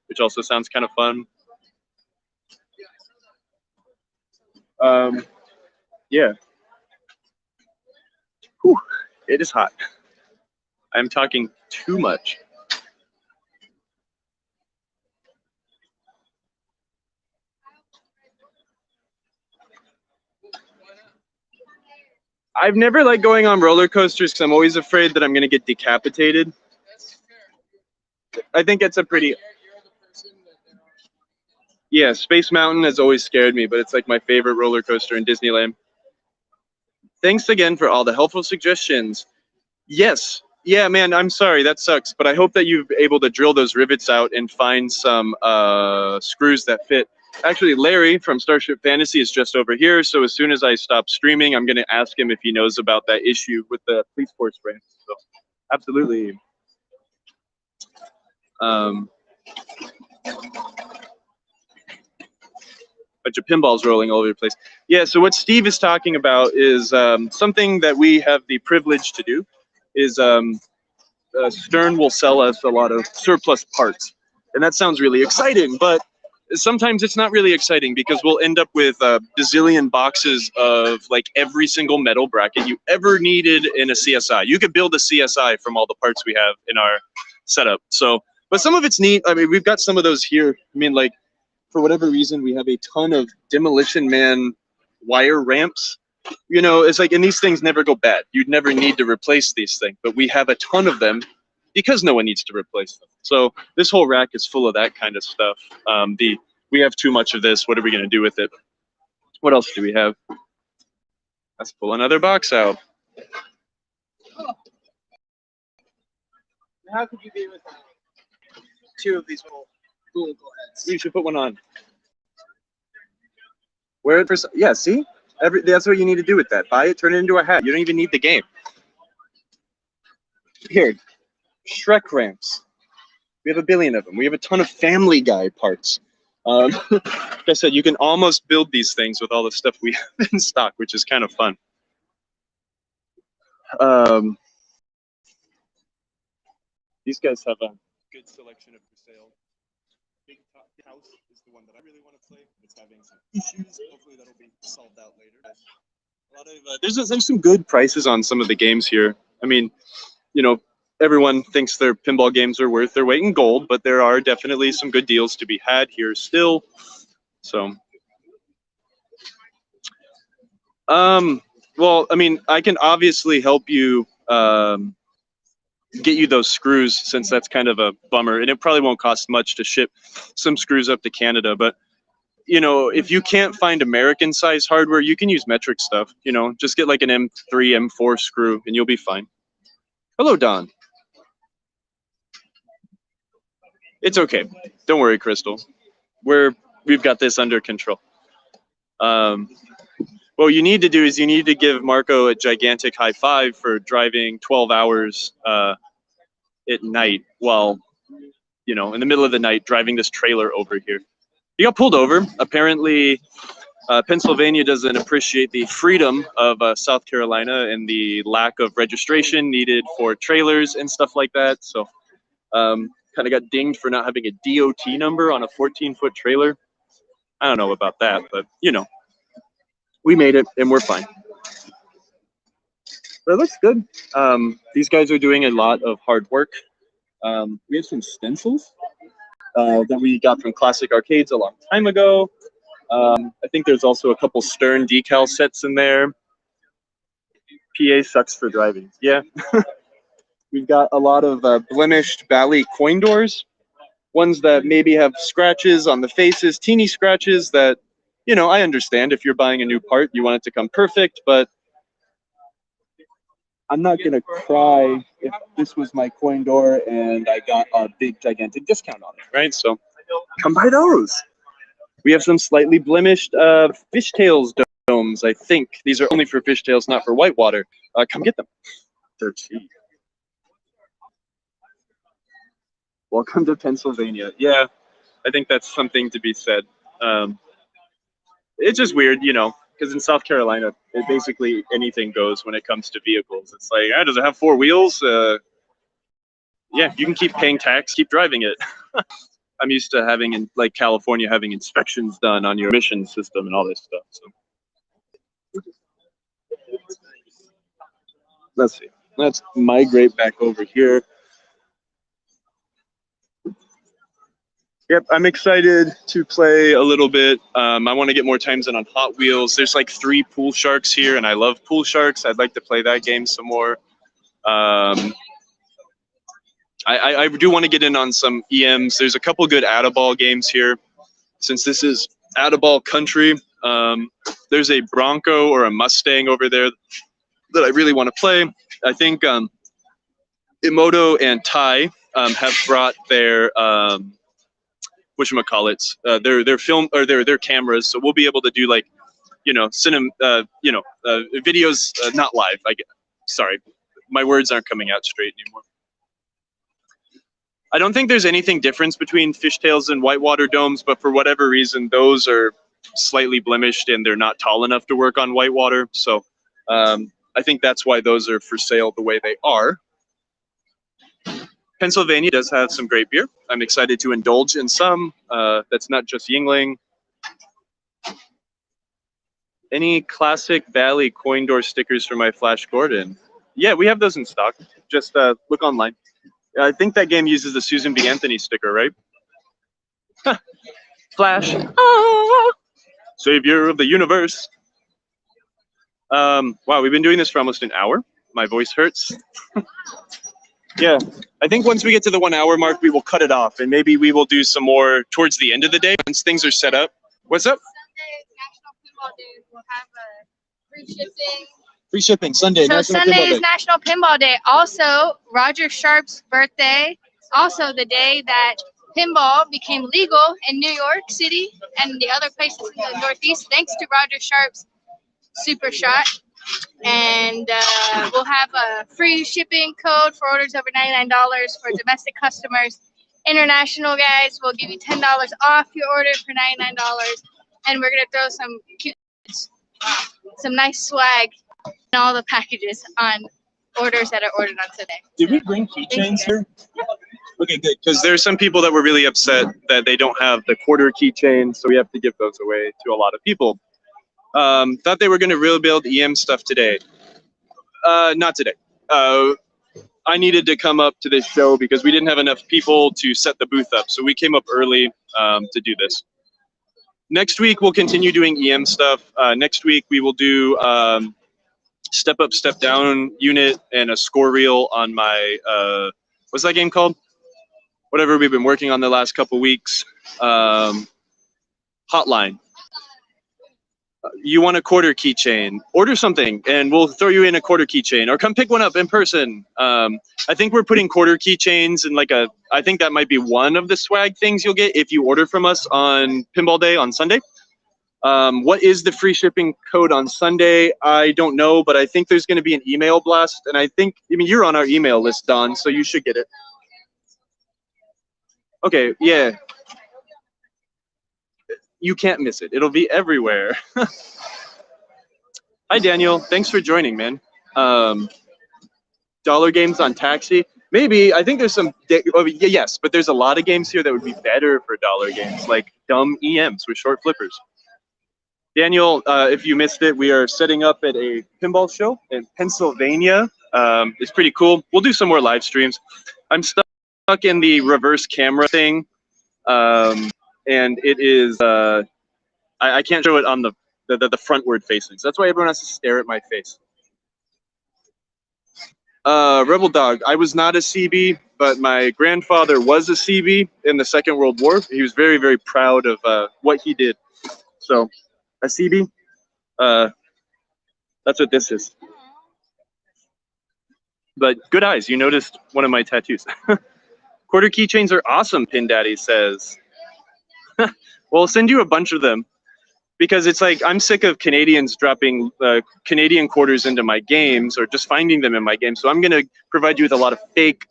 which also sounds kind of fun. Yeah. Whew, it is hot. I'm talking too much. I've never liked going on roller coasters because I'm always afraid that I'm going to get decapitated. I think it's a pretty... Yeah, Space Mountain has always scared me, but it's like my favorite roller coaster in Disneyland. Thanks again for all the helpful suggestions. Yes. Yeah, man, I'm sorry. That sucks. But I hope that you're able to drill those rivets out and find some screws that fit. Actually, Larry from Starship Fantasy is just over here. So as soon as I stop streaming, I'm going to ask him if he knows about that issue with the police force branch. So, absolutely. Bunch of pinballs rolling all over the place. Yeah, so what Steve is talking about is something that we have the privilege to do is Stern will sell us a lot of surplus parts. And that sounds really exciting, but sometimes it's not really exciting because we'll end up with bazillion boxes of like every single metal bracket you ever needed in a CSI. You could build a CSI from all the parts we have in our setup. So, but some of it's neat. I mean, we've got some of those here. I mean, like, for whatever reason, we have a ton of Demolition Man wire ramps. You know, it's like, and these things never go bad. You'd never need to replace these things, but we have a ton of them because no one needs to replace them. So this whole rack is full of that kind of stuff. We have too much of this. What are we going to do with it? What else do we have? Let's pull another box out. How could you be with two of these little Google heads? You should put one on. Where for? Yeah, see? That's what you need to do with that. Buy it, turn it into a hat. You don't even need the game. Here, Shrek ramps. We have a billion of them. We have a ton of Family Guy parts. Like I said, you can almost build these things with all the stuff we have in stock, which is kind of fun. These guys have a good selection of for sale. Big Top House is the one that I really want to play. It's having some issues. Hopefully that'll be solved out later. But a lot of there's some good prices on some of the games here. I mean, you know, everyone thinks their pinball games are worth their weight in gold, but there are definitely some good deals to be had here still. So, well, I mean, I can obviously help you get you those screws, since that's kind of a bummer, and it probably won't cost much to ship some screws up to Canada. But you know, if you can't find American size hardware, you can use metric stuff. You know, just get like an M3, M4 screw, and you'll be fine. Hello, Don. It's okay. Don't worry, Crystal. We've got this under control. What you need to do is you need to give Marco a gigantic high five for driving 12 hours at night while, you know, in the middle of the night driving this trailer over here. He got pulled over. Apparently, Pennsylvania doesn't appreciate the freedom of South Carolina and the lack of registration needed for trailers and stuff like that. So kind of got dinged for not having a DOT number on a 14-foot trailer. I don't know about that, but, you know, we made it and we're fine. But it looks good. These guys are doing a lot of hard work. We have some stencils that we got from Classic Arcades a long time ago. I think there's also a couple Stern decal sets in there. PA sucks for driving. Yeah. We've got a lot of blemished Bally coin doors. ones that maybe have scratches on the faces, teeny scratches that, you know, I understand if you're buying a new part, you want it to come perfect, but I'm not gonna cry if this was my coin door and I got a big gigantic discount on it, right? So come buy those. We have some slightly blemished fishtails domes, I think. These are only for fishtails, not for whitewater. Come get them. They're cheap. Welcome to Pennsylvania. Yeah, I think that's something to be said. It's just weird, you know, because in South Carolina, it basically anything goes when it comes to vehicles. It's like, does it have 4 wheels? Yeah, you can keep paying tax, keep driving it. I'm used to having, in like California, having inspections done on your emission system and all this stuff. So let's see. Let's migrate back over here. Yep, I'm excited to play a little bit. I want to get more times in on Hot Wheels. There's like 3 pool sharks here, and I love pool sharks. I'd like to play that game some more. I do want to get in on some EMs. There's a couple good Add-A-Ball games here. Since this is Add-A-Ball country, there's a Bronco or a Mustang over there that I really want to play. I think Emoto and Tai have brought their whatchamacallits, their film or their cameras, so we'll be able to do like, you know, videos, not live. Sorry, my words aren't coming out straight anymore. I don't think there's anything difference between fishtails and whitewater domes, but for whatever reason, those are slightly blemished and they're not tall enough to work on whitewater. So I think that's why those are for sale the way they are. Pennsylvania does have some great beer. I'm excited to indulge in some. That's not just Yingling. Any classic Valley coin door stickers for my Flash Gordon? Yeah, we have those in stock. Just look online. I think that game uses the Susan B. Anthony sticker, right? Flash. Ah, savior of the universe. Wow, we've been doing this for almost an hour. My voice hurts. Yeah, I think once we get to the 1 hour mark, we will cut it off, and maybe we will do some more towards the end of the day once things are set up. What's up? Sunday is National Pinball Day. We'll have free shipping. Free shipping Sunday. So Sunday is National Pinball Day. Also, Roger Sharp's birthday. Also, the day that pinball became legal in New York City and the other places in the Northeast, thanks to Roger Sharp's Super Shot. And we'll have a free shipping code for orders over $99 for domestic customers. International guys will give you $10 off your order for $99. And we're gonna throw some cute, some nice swag in all the packages on orders that are ordered on today. Did we bring keychains here? Okay, good. Because there's some people that were really upset that they don't have the quarter keychains, so we have to give those away to a lot of people. Thought they were going to really build EM stuff today. Not today. I needed to come up to this show because we didn't have enough people to set the booth up, so we came up early to do this. Next week, we'll continue doing EM stuff. Next week, we will do step up, step down unit and a score reel on my, what's that game called? Whatever we've been working on the last couple weeks. Hotline. You want a quarter keychain, order something and we'll throw you in a quarter keychain, or come pick one up in person. I think we're putting quarter keychains in like I think that might be one of the swag things you'll get if you order from us on Pinball Day on Sunday. What is the free shipping code on Sunday? I don't know, but I think there's going to be an email blast, and I mean, you're on our email list, Don, so you should get it. Okay, yeah. You can't miss it. It'll be everywhere. Hi, Daniel. Thanks for joining, man. Dollar games on Taxi. Maybe. I think there's some. Yes, but there's a lot of games here that would be better for dollar games, like dumb EMs with short flippers. Daniel, if you missed it, we are setting up at a pinball show in Pennsylvania. It's pretty cool. We'll do some more live streams. I'm stuck in the reverse camera thing. And it is, I can't show it on the frontward facing. So that's why everyone has to stare at my face. Rebel Dog, I was not a CB. but my grandfather was a CB in the Second World War. He was very, very proud of what he did. So, a CB, that's what this is. But good eyes, you noticed one of my tattoos. Quarter keychains are awesome, Pin Daddy says. Well, I'll send you a bunch of them. Because it's like, I'm sick of Canadians dropping Canadian quarters into my games or just finding them in my games. So I'm going to provide you with a lot of fake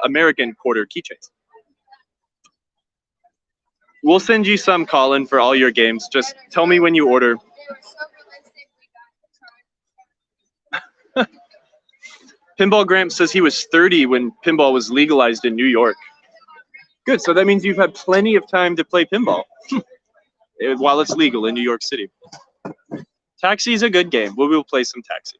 American quarter keychains. We'll send you some, Colin, for all your games. Just tell me when you order. Pinball Gramps says he was 30 when pinball was legalized in New York. Good, so that means you've had plenty of time to play pinball. While it's legal in New York City. Taxi is a good game. We will play some Taxi.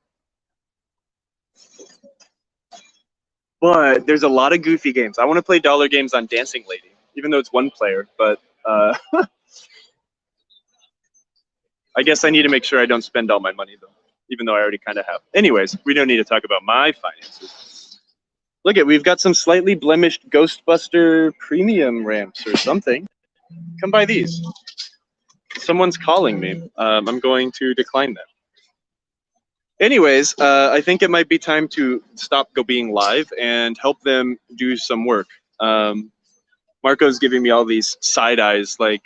But there's a lot of goofy games. I want to play dollar games on Dancing Lady, even though it's one player. But I guess I need to make sure I don't spend all my money, though, even though I already kind of have. Anyways, we don't need to talk about my finances. Look at, we've got some slightly blemished Ghostbuster premium ramps or something. Come buy these. Someone's calling me. I'm going to decline that. Anyways, I think it might be time to stop being live and help them do some work. Marco's giving me all these side eyes, like.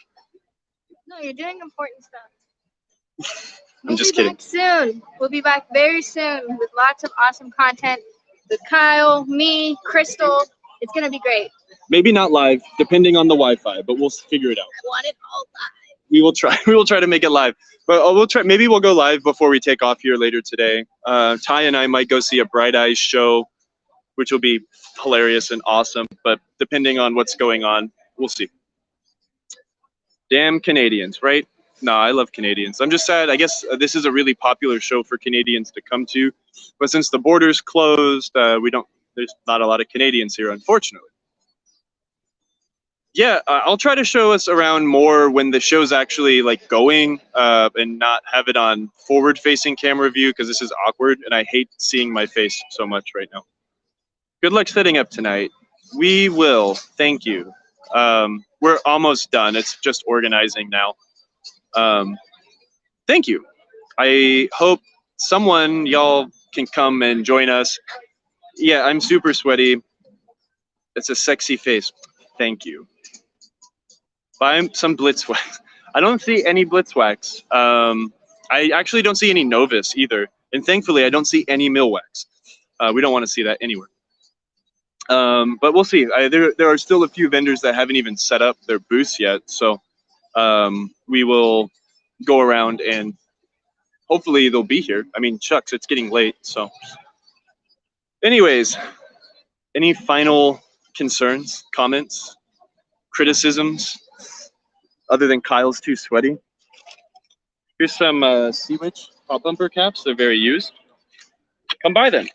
No, you're doing important stuff. I'm just kidding. We'll be back soon. We'll be back very soon with lots of awesome content with Kyle, me, Crystal. It's gonna be great. Maybe not live, depending on the Wi-Fi, but we'll figure it out. I want it all live. We will try. We will try to make it live, but we'll try. Maybe we'll go live before we take off here later today. Ty and I might go see a Bright Eyes show, which will be hilarious and awesome. But depending on what's going on, we'll see. Damn Canadians, right? No, I love Canadians. I'm just sad. I guess this is a really popular show for Canadians to come to, but since the borders closed, there's not a lot of Canadians here, unfortunately. Yeah, I'll try to show us around more when the show's actually like going and not have it on forward-facing camera view because this is awkward and I hate seeing my face so much right now. Good luck setting up tonight. We will. Thank you. We're almost done. It's just organizing now. Thank you. I hope y'all can come and join us. Yeah, I'm super sweaty. It's a sexy face. Thank you. Buy some Blitz wax. I don't see any Blitz wax. I actually don't see any Novus either. And thankfully, I don't see any Mill wax. We don't want to see that anywhere. But we'll see. There are still a few vendors that haven't even set up their booths yet. So we will go around and hopefully they'll be here. I mean, shucks, it's getting late. So anyways, any final concerns, comments, criticisms? Other than Kyle's too sweaty. Here's some Sea Witch pop bumper caps. They're very used. Come buy them.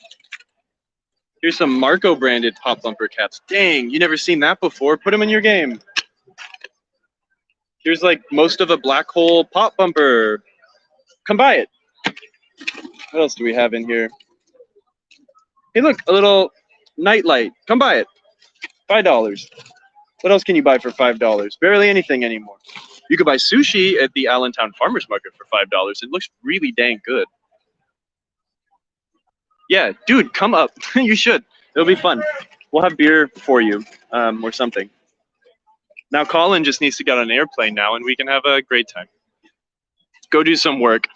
Here's some Marco branded pop bumper caps. Dang, you never seen that before. Put them in your game. Here's like most of a black hole pop bumper. Come buy it. What else do we have in here? Hey, look, a little nightlight. Come buy it. $5. What else can you buy for $5? Barely anything anymore. You could buy sushi at the Allentown Farmers Market for $5. It looks really dang good. Yeah, dude, come up. You should. It'll be fun. We'll have beer for you or something. Now Colin just needs to get on an airplane now and we can have a great time. Go do some work.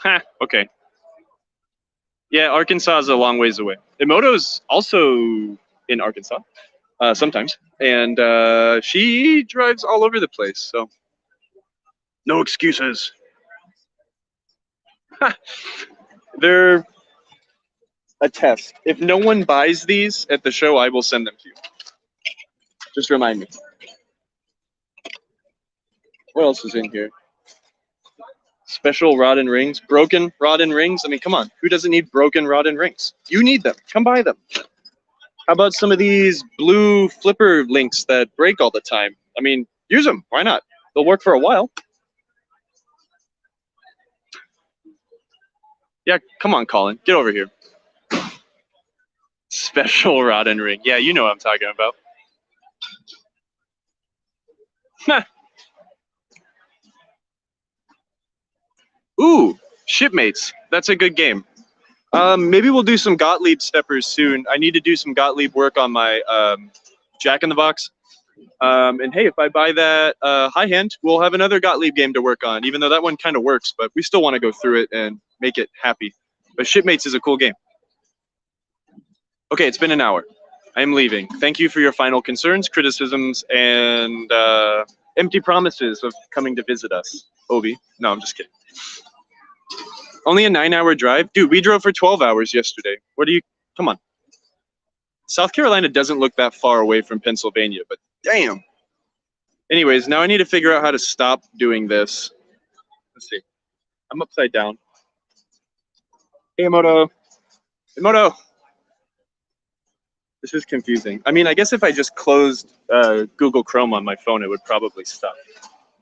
Okay. Yeah, Arkansas is a long ways away. Emoto's also in Arkansas. Sometimes, and she drives all over the place, so no excuses. They're a test. If no one buys these at the show, I will send them to you. Just remind me. What else is in here? Special rod and rings, broken rod and rings. I mean, come on, who doesn't need broken rod and rings? You need them. Come buy them. How about some of these blue flipper links that break all the time? I mean, use them. Why not? They'll work for a while. Yeah, come on, Colin. Get over here. Special rod and ring. Yeah, you know what I'm talking about. Ooh, Shipmates. That's a good game. Maybe we'll do some Gottlieb steppers soon. I need to do some Gottlieb work on my Jack in the Box. And hey, if I buy that High Hand, we'll have another Gottlieb game to work on, even though that one kind of works, but we still want to go through it and make it happy. But Shipmates is a cool game. Okay, it's been an hour. I am leaving. Thank you for your final concerns, criticisms, and empty promises of coming to visit us. Obi. No, I'm just kidding. Only a 9-hour drive? Dude, we drove for 12 hours yesterday. What do you... Come on. South Carolina doesn't look that far away from Pennsylvania, but damn. Anyways, now I need to figure out how to stop doing this. Let's see. I'm upside down. Hey, Moto. Hey, Moto. This is confusing. I mean, I guess if I just closed Google Chrome on my phone, it would probably stop.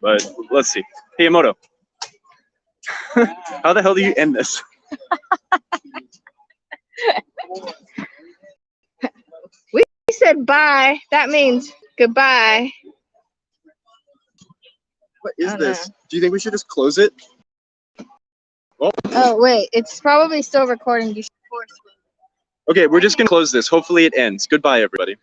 But let's see. Hey, Moto. How the hell do you end this? We said bye. That means goodbye. What is this? Do you think we should just close it? Oh, wait. It's probably still recording. You should force it. Okay, we're just going to close this. Hopefully it ends. Goodbye, everybody.